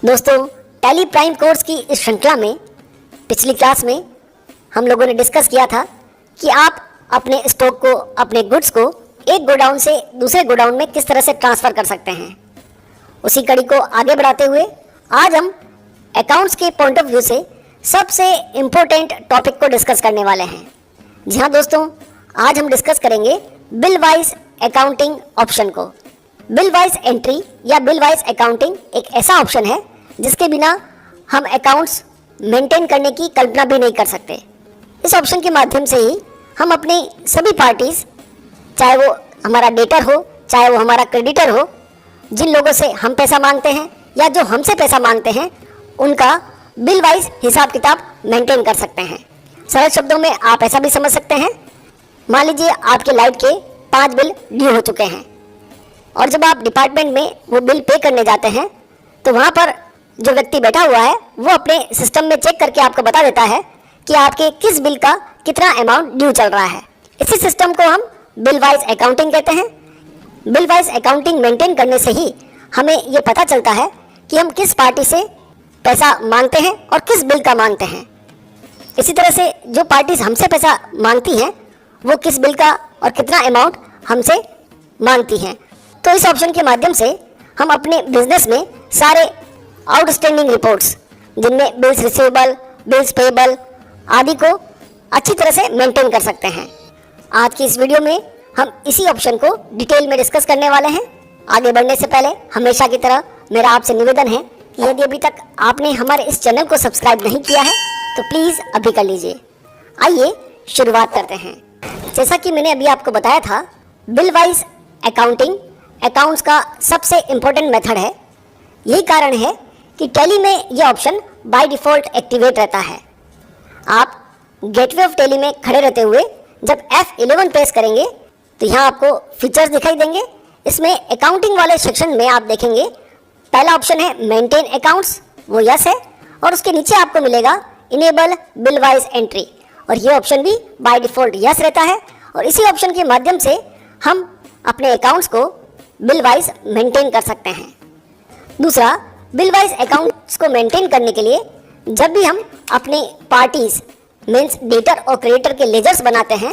दोस्तों, tally prime course की इस श्रृंखला में पिछली क्लास में हम लोगों ने डिस्कस किया था कि आप अपने स्टॉक को, अपने गुड्स को एक गोडाउन से दूसरे गोडाउन में किस तरह से ट्रांसफ़र कर सकते हैं। उसी कड़ी को आगे बढ़ाते हुए आज हम अकाउंट्स के पॉइंट ऑफ व्यू से सबसे इम्पोर्टेंट टॉपिक को डिस्कस करने वाले हैं। जी हाँ दोस्तों, आज हम डिस्कस करेंगे बिल वाइज अकाउंटिंग ऑप्शन को। बिल वाइज एंट्री या बिल वाइज अकाउंटिंग एक ऐसा ऑप्शन है जिसके बिना हम अकाउंट्स मेंटेन करने की कल्पना भी नहीं कर सकते। इस ऑप्शन के माध्यम से ही हम अपने सभी पार्टीज, चाहे वो हमारा डेटर हो, चाहे वो हमारा क्रेडिटर हो, जिन लोगों से हम पैसा मांगते हैं या जो हमसे पैसा मांगते हैं, उनका बिल वाइज हिसाब किताब मेंटेन कर सकते हैं। सरल शब्दों में आप ऐसा भी समझ सकते हैं, मान लीजिए आपके लाइट के 5 बिल ड्यू हो चुके हैं और जब आप डिपार्टमेंट में वो बिल पे करने जाते हैं तो वहाँ पर जो व्यक्ति बैठा हुआ है वो अपने सिस्टम में चेक करके आपको बता देता है कि आपके किस बिल का कितना अमाउंट ड्यू चल रहा है। इसी सिस्टम को हम बिल वाइज अकाउंटिंग कहते हैं। बिल वाइज अकाउंटिंग मेंटेन करने से ही हमें ये पता चलता है कि हम किस पार्टी से पैसा मांगते हैं और किस बिल का मांगते हैं। इसी तरह से जो पार्टीज हमसे पैसा मांगती हैं वो किस बिल का और कितना अमाउंट हमसे मांगती हैं। तो इस ऑप्शन के माध्यम से हम अपने बिजनेस में सारे आउटस्टैंडिंग रिपोर्ट्स, जिनमें बिल्स रिसीवेबल, बिल्स पेएबल आदि को अच्छी तरह से मेंटेन कर सकते हैं। आज की इस वीडियो में हम इसी ऑप्शन को डिटेल में डिस्कस करने वाले हैं। आगे बढ़ने से पहले हमेशा की तरह मेरा आपसे निवेदन है कि यदि अभी तक आपने हमारे इस चैनल को सब्सक्राइब नहीं किया है तो प्लीज़ अभी कर लीजिए। आइए शुरुआत करते हैं। जैसा कि मैंने अभी आपको बताया था, बिल वाइज अकाउंटिंग अकाउंट्स का सबसे इम्पोर्टेंट मेथड है। यही कारण है कि टैली में यह ऑप्शन बाय डिफ़ॉल्ट एक्टिवेट रहता है। आप गेटवे ऑफ टैली में खड़े रहते हुए जब F11 प्रेस करेंगे तो यहाँ आपको फीचर्स दिखाई देंगे। इसमें अकाउंटिंग वाले सेक्शन में आप देखेंगे पहला ऑप्शन है मेंटेन अकाउंट्स, वो यस है, और उसके नीचे आपको मिलेगा इनेबल बिल वाइज एंट्री, और ये ऑप्शन भी बाय डिफ़ॉल्ट यस रहता है। और इसी ऑप्शन के माध्यम से हम अपने अकाउंट्स को बिल वाइज मेंटेन कर सकते हैं। दूसरा, बिल वाइज अकाउंट्स को मेंटेन करने के लिए जब भी हम अपने पार्टीज मीन्स डेटर और क्रेडिटर के लेजर्स बनाते हैं,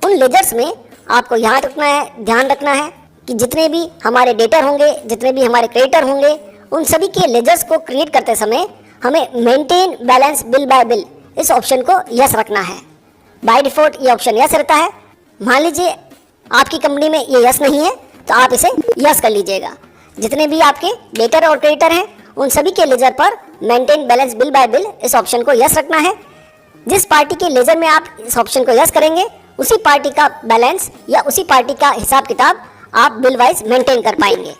उन लेजर्स में आपको यहाँ रखना है, ध्यान रखना है कि जितने भी हमारे डेटर होंगे, जितने भी हमारे क्रेडिटर होंगे, उन सभी के लेजर्स को क्रिएट करते समय हमें maintain balance bill bye bill इस ऑप्शन को यस रखना है। बाय डिफ़ॉल्ट ये ऑप्शन यस रहता है। मान लीजिए आपकी कंपनी में ये यस नहीं है तो आप इसे यस कर लीजिएगा। जितने भी आपके डेटर और क्रेडिटर हैं उन सभी के लेजर पर maintain balance bill bye bill इस ऑप्शन को यस रखना है। जिस पार्टी के लेजर में आप इस ऑप्शन को यस करेंगे उसी पार्टी का बैलेंस या उसी पार्टी का हिसाब किताब आप बिल वाइज मेंटेन कर पाएंगे।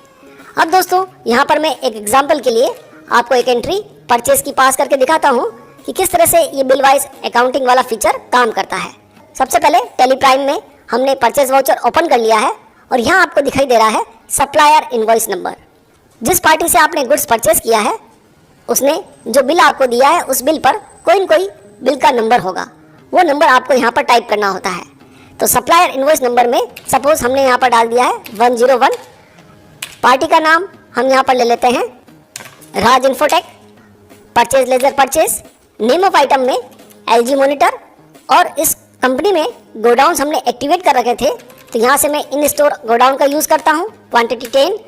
अब दोस्तों, यहाँ पर मैं एक एग्जाम्पल के लिए आपको एक एंट्री परचेज की पास करके दिखाता हूँ कि किस तरह से ये बिल वाइज अकाउंटिंग वाला फीचर काम करता है। सबसे पहले टैली प्राइम में हमने परचेज वाउचर ओपन कर लिया है और यहाँ आपको दिखाई दे रहा है सप्लायर इनवॉइस नंबर। जिस पार्टी से आपने गुड्स परचेज किया है उसने जो बिल आपको दिया है उस बिल पर कोई न कोई बिल का नंबर होगा, वो नंबर आपको यहाँ पर टाइप करना होता है। तो सप्लायर इनवॉइस नंबर में सपोज हमने यहाँ पर डाल दिया है 101। पार्टी का नाम हम यहाँ पर ले लेते हैं Raj infotech. Purchase ledger purchase, name of item में LG मॉनिटर, और इस कंपनी में गोडाउन्स हमने एक्टिवेट कर रखे थे तो यहाँ से मैं इन स्टोर गोडाउन का यूज़ करता हूँ। क्वांटिटी 10,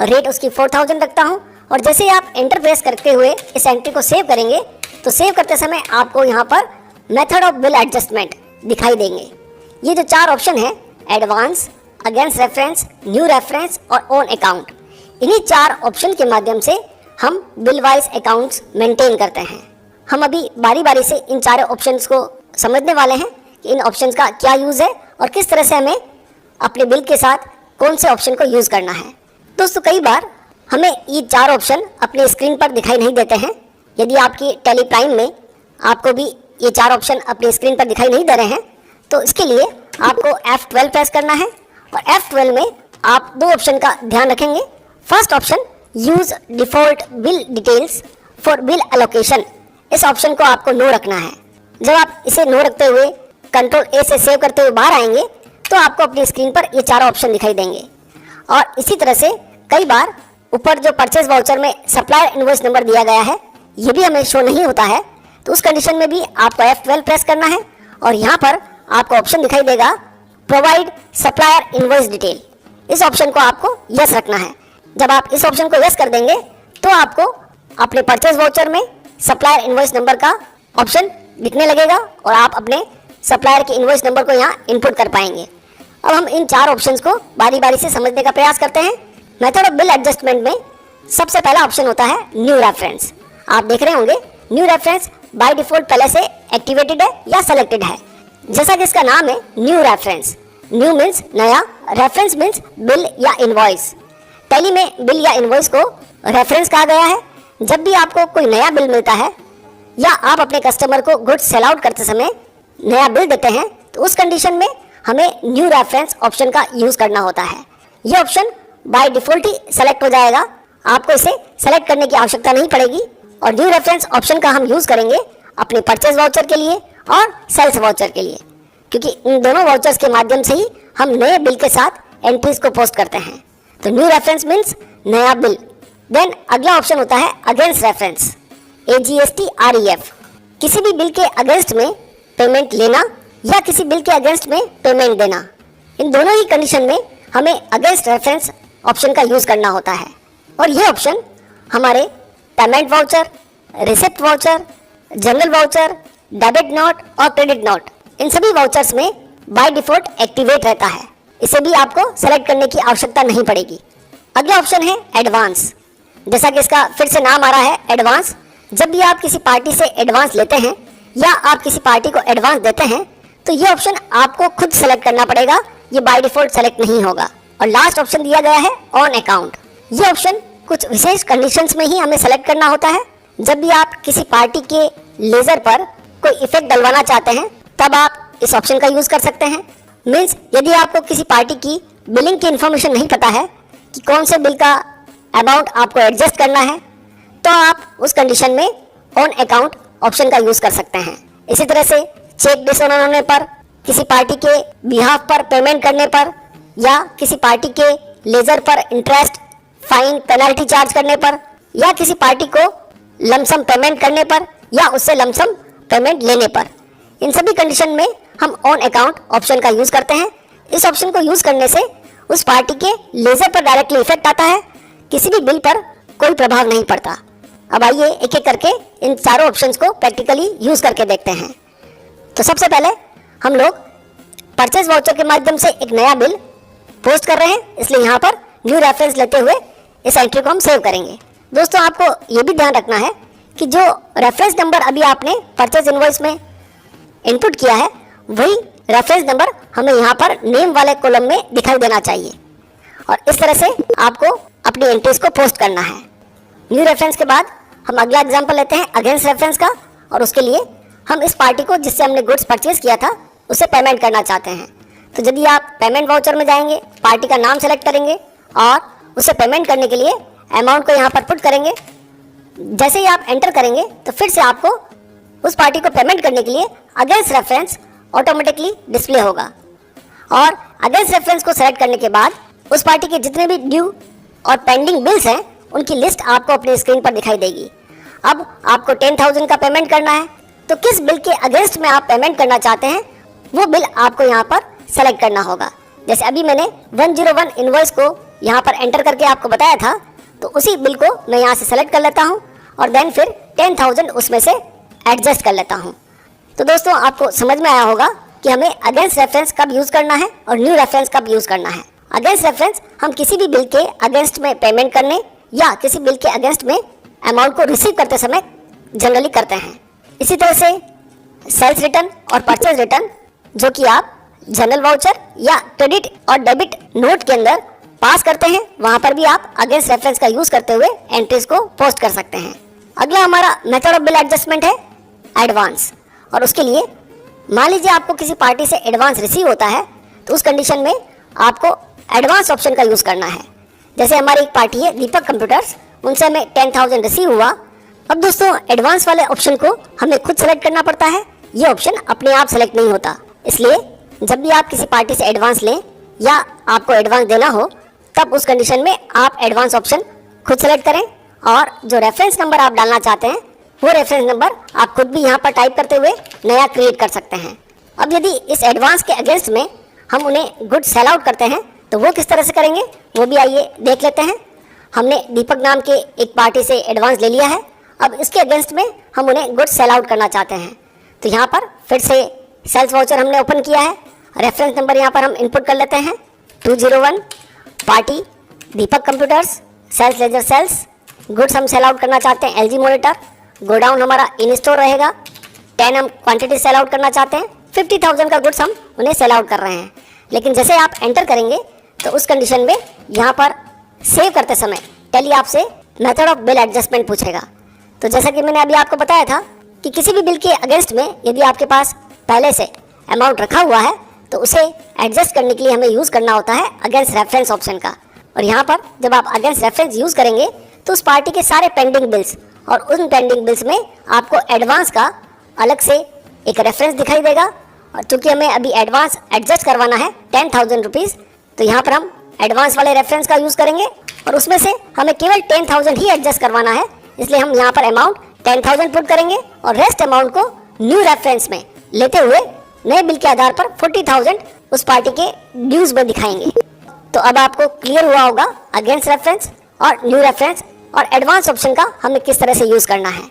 रेट उसकी 4000 रखता हूँ। और जैसे ही आप एंटर प्रेस करते हुए इस एंट्री को सेव करेंगे तो सेव करते समय आपको यहाँ पर मेथड ऑफ बिल एडजस्टमेंट दिखाई देंगे। ये जो 4 ऑप्शन है, advance, against reference, new reference और ऑन अकाउंट, इन्हीं 4 ऑप्शन के माध्यम से हम बिल वाइज अकाउंट्स मेंटेन करते हैं। हम अभी बारी बारी से इन 4 ऑप्शंस को समझने वाले हैं कि इन ऑप्शंस का क्या यूज़ है और किस तरह से हमें अपने बिल के साथ कौन से ऑप्शन को यूज़ करना है। दोस्तों, कई बार हमें ये 4 ऑप्शन अपने स्क्रीन पर दिखाई नहीं देते हैं। यदि आपकी टैली प्राइम में आपको भी ये 4 ऑप्शन अपनी स्क्रीन पर दिखाई नहीं दे रहे हैं तो इसके लिए आपको F12 प्रेस करना है और F12 में आप 2 ऑप्शन का ध्यान रखेंगे। First option use default bill details for bill allocation, इस ऑप्शन को आपको नो रखना है। जब आप इसे नो रखते हुए कंट्रोल A से सेव करते हुए बाहर आएंगे तो आपको अपनी स्क्रीन पर ये 4 ऑप्शन दिखाई देंगे। और इसी तरह से कई बार ऊपर जो परचेज वाउचर में सप्लायर इनवॉइस नंबर दिया गया है ये भी हमें शो नहीं होता है, तो उस कंडीशन में भी आपको F12 प्रेस करना है और यहाँ पर आपको ऑप्शन दिखाई देगा प्रोवाइड सप्लायर इनवॉइस डिटेल। इस ऑप्शन को आपको यस रखना है। जब आप इस ऑप्शन को यस कर देंगे तो आपको अपने परचेज वाउचर में सप्लायर इनवॉइस नंबर का ऑप्शन दिखने लगेगा और आप अपने सप्लायर के इनवॉइस नंबर को यहाँ इनपुट कर पाएंगे। अब हम इन 4 ऑप्शंस को बारी बारी से समझने का प्रयास करते हैं। मेथड ऑफ बिल एडजस्टमेंट में सबसे पहला ऑप्शन होता है न्यू रेफरेंस। आप देख रहे होंगे न्यू रेफरेंस बाय डिफॉल्ट पहले से एक्टिवेटेड है या सेलेक्टेड है। जैसा कि इसका नाम है न्यू रेफरेंस, न्यू मीन्स नया, रेफरेंस मीन्स बिल या इनवॉइस। टैली में बिल या इनवॉइस को रेफरेंस कहा गया है। जब भी आपको कोई नया बिल मिलता है या आप अपने कस्टमर को गुड्स सेल आउट करते समय नया बिल देते हैं तो उस कंडीशन में हमें न्यू रेफरेंस ऑप्शन का यूज करना होता है। यह option by default he select हो जाएगा, आपको इसे सेलेक्ट करने की आवश्यकता नहीं पड़ेगी। और न्यू रेफरेंस ऑप्शन का हम यूज करेंगे अपने परचेज वाउचर के लिए और सेल्स वाउचर के लिए, क्योंकि इन दोनों वाउचर्स के माध्यम से ही हम नए बिल के साथ एंट्रीज को पोस्ट करते हैं। तो न्यू रेफरेंस मीन्स नया बिल। देन अगला ऑप्शन होता है अगेंस्ट रेफरेंस, AGST-REF। किसी भी बिल के अगेंस्ट में पेमेंट लेना या किसी बिल के अगेंस्ट में पेमेंट देना, इन दोनों ही कंडीशन में हमें अगेंस्ट रेफरेंस ऑप्शन का यूज करना होता है। और ये ऑप्शन हमारे payment voucher, receipt voucher, general voucher, debit note और क्रेडिट नोट, इन सभी वाउचर्स में बाय डिफॉल्ट एक्टिवेट रहता है। इसे भी आपको सेलेक्ट करने की आवश्यकता नहीं पड़ेगी। अगला ऑप्शन है एडवांस। जैसा कि इसका फिर से नाम आ रहा है एडवांस। जब भी आप किसी पार्टी से एडवांस लेते हैं या आप किसी पार्टी को एडवांस देते हैं तो ये ऑप्शन आपको खुद सेलेक्ट करना पड़ेगा, ये बाय डिफॉल्ट सेलेक्ट नहीं होगा। और लास्ट ऑप्शन दिया गया है ऑन अकाउंट। ये ऑप्शन कुछ विशेष कंडीशंस में ही हमें सेलेक्ट करना होता है। जब भी आप किसी पार्टी के लेजर पर कोई इफेक्ट डलवाना चाहते हैं तब आप इस ऑप्शन का यूज कर सकते हैं। मीन्स यदि आपको किसी पार्टी की बिलिंग की इन्फॉर्मेशन नहीं पता है कि कौन से बिल का अमाउंट आपको एडजस्ट करना है तो आप उस कंडीशन में ऑन अकाउंट ऑप्शन का यूज कर सकते हैं। इसी तरह से चेक डिसऑनर होने पर, किसी पार्टी के बिहाफ पर पेमेंट करने पर या किसी पार्टी के लेजर पर इंटरेस्ट, फाइन, पेनल्टी चार्ज करने पर या किसी पार्टी को लमसम पेमेंट करने पर या उससे लमसम पेमेंट लेने पर, इन सभी कंडीशन में हम ऑन अकाउंट ऑप्शन का यूज करते हैं। इस ऑप्शन को यूज करने से उस पार्टी के लेजर पर डायरेक्टली इफेक्ट आता है, किसी भी बिल पर कोई प्रभाव नहीं पड़ता। अब आइए एक एक करके इन चारों ऑप्शंस को प्रैक्टिकली यूज करके देखते हैं। तो सबसे पहले हम लोग परचेज वाउचर के माध्यम से एक नया बिल पोस्ट कर रहे हैं, इसलिए यहाँ पर न्यू रेफरेंस लेते हुए इस एंट्री को हम सेव करेंगे। दोस्तों आपको ये भी ध्यान रखना है कि जो रेफरेंस नंबर अभी आपने परचेज इनवॉइस में इनपुट किया है वही रेफरेंस नंबर हमें यहाँ पर नेम वाले कॉलम में दिखाई देना चाहिए और इस तरह से आपको अपनी एंट्रीज को पोस्ट करना है। न्यू रेफरेंस के बाद हम अगला एग्जांपल लेते हैं अगेंस्ट रेफरेंस का, और उसके लिए हम इस पार्टी को जिससे हमने गुड्स परचेज किया था उसे पेमेंट करना चाहते हैं। तो यदि आप पेमेंट वाउचर में जाएंगे, पार्टी का नाम सेलेक्ट करेंगे और उसे पेमेंट करने के लिए अमाउंट को यहाँ पर पुट करेंगे। जैसे ही आप एंटर करेंगे तो फिर से आपको उस पार्टी को पेमेंट करने के लिए अगेंस्ट रेफरेंस ऑटोमेटिकली डिस्प्ले होगा और अगेंस्ट रेफरेंस को सेलेक्ट करने के बाद उस पार्टी के जितने भी ड्यू और पेंडिंग बिल्स हैं उनकी लिस्ट आपको अपनी स्क्रीन पर दिखाई देगी। अब आपको 10,000 का पेमेंट करना है तो किस बिल के अगेंस्ट में आप पेमेंट करना चाहते हैं वो बिल आपको यहाँ पर सेलेक्ट करना होगा। जैसे अभी मैंने 101 इनवॉइस को यहाँ पर एंटर करके आपको बताया था, तो उसी बिल को मैं यहाँ से सेलेक्ट कर लेता हूँ और देन फिर 10,000 उसमें से एडजस्ट कर लेता हूँ। तो दोस्तों आपको समझ में आया होगा कि हमें अगेंस्ट रेफरेंस कब यूज़ करना है और न्यू रेफरेंस कब यूज़ करना है। अगेंस्ट रेफरेंस हम किसी भी बिल के अगेंस्ट में पेमेंट करने या किसी बिल के अगेंस्ट में अमाउंट को रिसीव करते समय जनरली करते हैं। इसी तरह से सेल्स रिटर्न और परचेज रिटर्न जो कि आप जनरल वाउचर या क्रेडिट और डेबिट नोट के अंदर पास करते हैं, वहाँ पर भी आप अगेंस्ट रेफरेंस का यूज़ करते हुए एंट्रीज को पोस्ट कर सकते हैं। अगला हमारा मेथड ऑफ बिल एडजस्टमेंट है एडवांस, और उसके लिए मान लीजिए आपको किसी पार्टी से एडवांस रिसीव होता है तो उस कंडीशन में आपको एडवांस ऑप्शन का यूज़ करना है। जैसे हमारी एक पार्टी है दीपक कंप्यूटर्स, उनसे हमें 10,000 रिसीव हुआ। अब दोस्तों एडवांस वाले ऑप्शन को हमें खुद सेलेक्ट करना पड़ता है, ये ऑप्शन अपने आप सेलेक्ट नहीं होता। इसलिए जब भी आप किसी पार्टी से एडवांस लें या आपको एडवांस देना हो तब उस कंडीशन में आप एडवांस ऑप्शन खुद सेलेक्ट करें और जो रेफरेंस नंबर आप डालना चाहते हैं वो रेफरेंस नंबर आप खुद भी यहाँ पर टाइप करते हुए नया क्रिएट कर सकते हैं। अब यदि इस एडवांस के अगेंस्ट में हम उन्हें गुड सेल आउट करते हैं तो वो किस तरह से करेंगे वो भी आइए देख लेते हैं। हमने दीपक नाम के एक पार्टी से एडवांस ले लिया है। अब इसके अगेंस्ट में हम उन्हें गुड सेल आउट करना चाहते हैं तो यहाँ पर फिर से सेल्स वाउचर हमने ओपन किया है। रेफरेंस नंबर यहाँ पर हम इनपुट कर लेते हैं 201 party Deepak computers sales ledger sales. Goods हम सेल आउट करना चाहते हैं LG मॉनिटर। गोडाउन हमारा इन स्टोर रहेगा। 10 हम क्वांटिटी सेल आउट करना चाहते हैं। 50,000 का गुड्स हम उन्हें सेल आउट कर रहे हैं। लेकिन जैसे आप एंटर करेंगे तो उस कंडीशन में यहाँ पर सेव करते समय टैली आपसे मेथड ऑफ बिल एडजस्टमेंट पूछेगा। तो जैसा कि मैंने अभी आपको बताया था कि किसी भी बिल के अगेंस्ट में यदि आपके पास पहले से अमाउंट रखा हुआ है तो उसे एडजस्ट करने के लिए हमें यूज़ करना होता है अगेंस्ट रेफरेंस ऑप्शन का। और यहाँ पर जब आप अगेंस्ट रेफरेंस यूज़ करेंगे तो उस पार्टी के सारे पेंडिंग बिल्स और उन पेंडिंग बिल्स में आपको एडवांस का अलग से एक रेफरेंस दिखाई देगा। और चूंकि हमें अभी एडवांस एडजस्ट करवाना है 10,000 रुपीज़ तो यहाँ पर हम एडवांस वाले रेफरेंस का यूज़ करेंगे और उसमें से हमें केवल 10,000 ही एडजस्ट करवाना है। इसलिए हम यहाँ पर अमाउंट 10,000 पुट करेंगे और रेस्ट अमाउंट को न्यू रेफरेंस में लेते हुए नए बिल के आधार पर 40,000 उस पार्टी के ड्यूज में दिखाएंगे। तो अब आपको क्लियर हुआ होगा अगेंस्ट रेफरेंस और न्यू रेफरेंस और एडवांस ऑप्शन का हमें किस तरह से यूज़ करना है।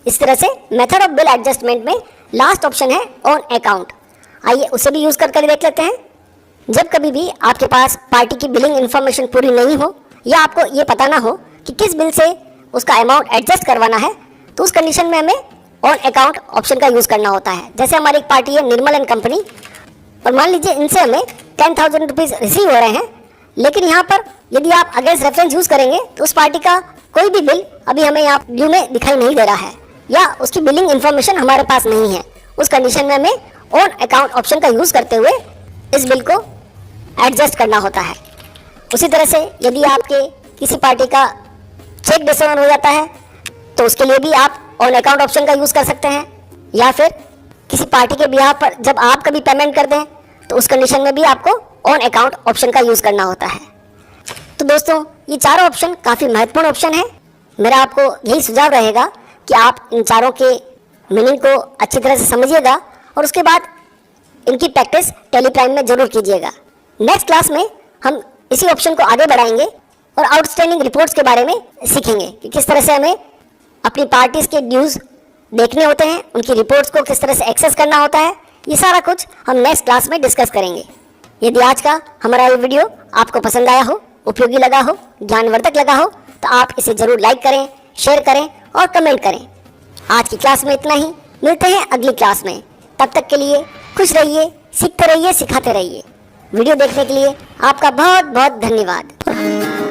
इस तरह से मेथड ऑफ बिल एडजस्टमेंट में लास्ट ऑप्शन है ऑन अकाउंट। आइए उसे भी यूज़ करके देख लेते हैं। जब कभी भी आपके पास पार्टी की बिलिंग इन्फॉर्मेशन पूरी नहीं हो या आपको ये पता ना हो कि किस बिल से उसका अमाउंट एडजस्ट करवाना है तो उस कंडीशन में हमें ऑन अकाउंट ऑप्शन का यूज़ करना होता है। जैसे हमारी एक पार्टी है निर्मल एंड कंपनी और मान लीजिए इनसे हमें 10,000 रुपीज़ रिसीव हो रहे हैं। लेकिन यहाँ पर यदि आप अगेंस्ट रेफरेंस यूज़ करेंगे तो उस पार्टी का कोई भी बिल अभी हमें यहाँ ड्यू में दिखाई नहीं दे रहा है या उसकी बिलिंग इन्फॉर्मेशन हमारे पास नहीं है। उस कंडीशन में हमें ऑन अकाउंट ऑप्शन का यूज़ करते हुए इस बिल को एडजस्ट करना होता है। उसी तरह से यदि आपके किसी पार्टी का चेक डिसऑनर हो जाता है तो उसके लिए भी आप ऑन अकाउंट ऑप्शन का यूज़ कर सकते हैं। या फिर किसी पार्टी के बिहार पर जब आप कभी पेमेंट कर दें तो उस कंडीशन में भी आपको ऑन अकाउंट ऑप्शन का यूज़ करना होता है। तो दोस्तों ये चारों ऑप्शन काफ़ी महत्वपूर्ण ऑप्शन है। मेरा आपको यही सुझाव रहेगा कि आप इन चारों के मीनिंग को अच्छी तरह से समझिएगा और उसके बाद इनकी प्रैक्टिस टैली प्राइम में ज़रूर कीजिएगा। नेक्स्ट क्लास में हम इसी ऑप्शन को आगे बढ़ाएंगे और आउटस्टैंडिंग रिपोर्ट्स के बारे में सीखेंगे कि किस तरह से हमें अपनी पार्टीज़ के ड्यूज़ देखने होते हैं, उनकी रिपोर्ट्स को किस तरह से एक्सेस करना होता है। ये सारा कुछ हम नेक्स्ट क्लास में डिस्कस करेंगे। यदि आज का हमारा ये वीडियो आपको पसंद आया हो, उपयोगी लगा हो, ज्ञानवर्धक लगा हो तो आप इसे ज़रूर लाइक करें, शेयर करें और कमेंट करें। आज की क्लास में इतना ही। मिलते हैं अगली क्लास में। तब तक के लिए खुश रहिए, सीखते रहिए, सिखाते रहिए। वीडियो देखने के लिए आपका बहुत बहुत धन्यवाद।